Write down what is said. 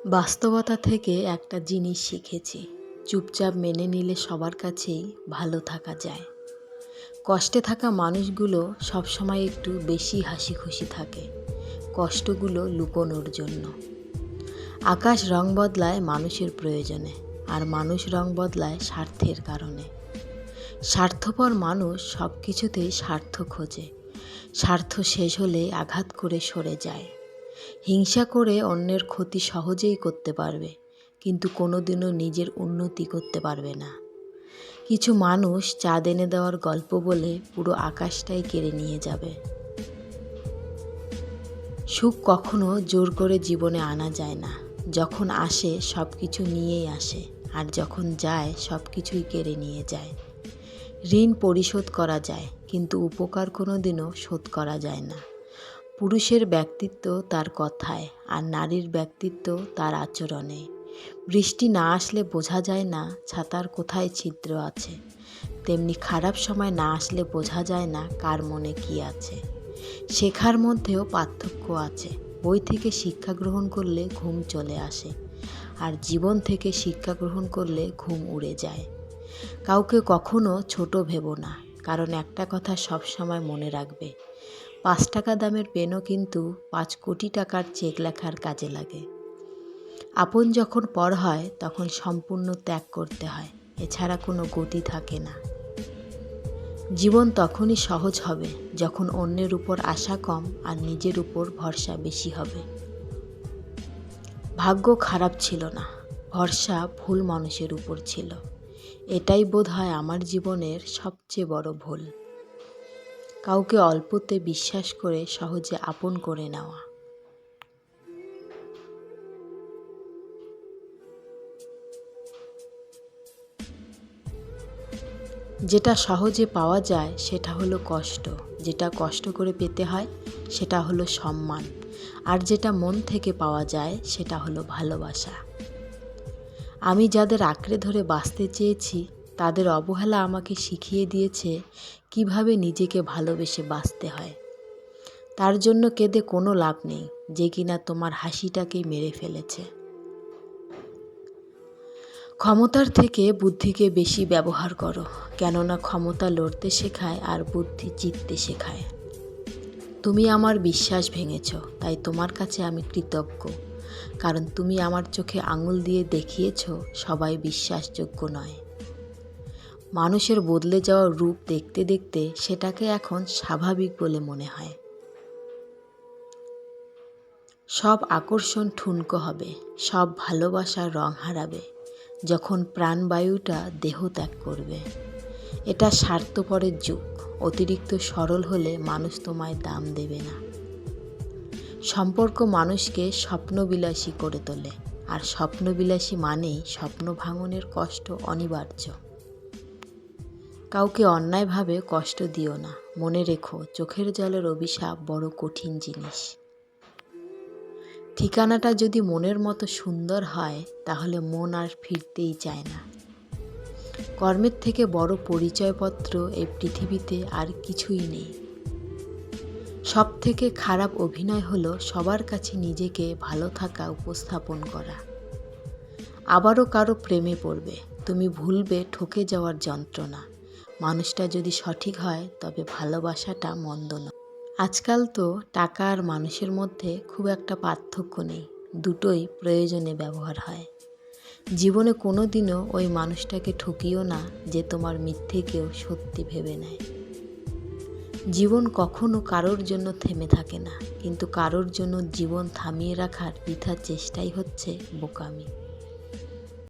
বাস্তবতা থেকে একটা জিনিস শিখেছি, চুপচাপ মেনে নিলে সবার কাছেই ভালো থাকা যায়। কষ্টে থাকা মানুষগুলো সবসময় একটু বেশি হাসি খুশি থাকে, কষ্টগুলো লুকোনোর জন্য। আকাশ রং বদলায় মানুষের প্রয়োজনে, আর মানুষ রং বদলায় স্বার্থের কারণে। স্বার্থপর মানুষ সব কিছুতেই স্বার্থ খোঁজে, স্বার্থ শেষ হলে আঘাত করে সরে যায়। হিংসা করে অন্যের ক্ষতি সহজেই করতে পারবে, কিন্তু কোনোদিনও নিজের উন্নতি করতে পারবে না। কিছু মানুষ চাঁদ এনে দেওয়ার গল্প বলে পুরো আকাশটাই কেড়ে নিয়ে যাবে। সুখ কখনো জোর করে জীবনে আনা যায় না। যখন আসে সব কিছু নিয়েই আসে, আর যখন যায় সব কিছুই কেড়ে নিয়ে যায়। ঋণ পরিশোধ করা যায়, কিন্তু উপকার কোনোদিনও শোধ করা যায় না। পুরুষের ব্যক্তিত্ব তার কথায়, আর নারীর ব্যক্তিত্ব তার আচরণে। বৃষ্টি না আসলে বোঝা যায় না ছাতার কোথায় ছিদ্র আছে, তেমনি খারাপ সময় না আসলে বোঝা যায় না কার মনে কি আছে। শেখার মধ্যেও পার্থক্য আছে। বই থেকে শিক্ষা গ্রহণ করলে ঘুম চলে আসে, আর জীবন থেকে শিক্ষা গ্রহণ করলে ঘুম উড়ে যায়। কাউকে কখনো ছোট ভেবো না, কারণ একটা কথা সবসময় মনে রাখবে, 5 টাকা দামের পেনও কিন্তু 5 কোটি টাকার চেক লেখার কাজে লাগে। আপন যখন পর হয় তখন সম্পূর্ণ ত্যাগ করতে হয়, এছাড়া কোনো গতি থাকে না। জীবন তখনই সহজ হবে যখন অন্যের উপর আশা কম আর নিজের উপর ভরসা বেশি হবে। ভাগ্য খারাপ ছিল না, ভরসা ভুল মানুষের উপর ছিল। এটাই বোধহয় আমার জীবনের সবচেয়ে বড় ভুল। কাউকে অল্পতে বিশ্বাস করে সহজে আপন করে নেওয়া। যেটা সহজে পাওয়া যায় সেটা হলো কষ্ট, যেটা কষ্ট করে পেতে হয় সেটা হলো সম্মান, আর যেটা মন থেকে পাওয়া যায় সেটা হলো ভালোবাসা। আমি যাদের আঁকড়ে ধরে বাঁচতে চেয়েছি, তাদের অবহেলা আমাকে শিখিয়ে দিয়েছে কিভাবে নিজেকে ভালোবেসে বাঁচতে হয়। তার জন্য কেঁদে কোনো লাভ নেই, যে কিনা তোমার হাসিটাকেই মেরে ফেলেছে। ক্ষমতার থেকে বুদ্ধিকে বেশি ব্যবহার করো, কেননা ক্ষমতা লড়তে শেখায় আর বুদ্ধি জিততে শেখায়। তুমি আমার বিশ্বাস ভেঙেছ, তাই তোমার কাছে আমি কৃতজ্ঞ, কারণ তুমি আমার চোখে আঙুল দিয়ে দেখিয়েছ সবাই বিশ্বাসযোগ্য নয়। মানুষের বদলে যাওয়া রূপ দেখতে দেখতে সেটাকে এখন স্বাভাবিক বলে মনে হয়। সব আকর্ষণ ঠুনকো হবে, সব ভালোবাসার রং হারাবে যখন প্রাণবায়ুটা দেহ ত্যাগ করবে। এটা স্বার্থপরের যুগ। অতিরিক্ত সরল হলে মানুষ তোমায় দাম দেবে না। সম্পর্ক মানুষকে স্বপ্নবিলাসী করে তোলে, আর স্বপ্নবিলাসী মানেই স্বপ্ন ভাঙনের কষ্ট অনিবার্য। কাউকে অন্যায়ভাবে কষ্ট দিও না। মনে রেখো, চোখের জলের অভিশাপ বড় কঠিন জিনিস। ঠিকানাটা যদি মনের মতো সুন্দর হয়, তাহলে মন আর ফিরতেই চায় না। কর্মের থেকে বড় পরিচয়পত্র এই পৃথিবীতে আর কিছুই নেই। সব থেকে খারাপ অভিনয় হলো সবার কাছে নিজেকে ভালো থাকা উপস্থাপন করা। আবারও কারো প্রেমে পড়বে, তুমি ভুলবে ঠকে যাওয়ার যন্ত্রণা। মানুষটা যদি সঠিক হয় তবে ভালোবাসাটা মন্দ নয়। আজকাল তো টাকা আর মানুষের মধ্যে খুব একটা পার্থক্য নেই, দুটোই প্রয়োজনে ব্যবহার হয়। জীবনে কোনো দিনও ওই মানুষটাকে ঠকিও না যে তোমার মিথ্যেকেও সত্যি ভেবে নেয়। জীবন কখনো কারোর জন্য থেমে থাকে না, কিন্তু কারোর জন্য জীবন থামিয়ে রাখার বৃথা চেষ্টাই হচ্ছে বোকামি।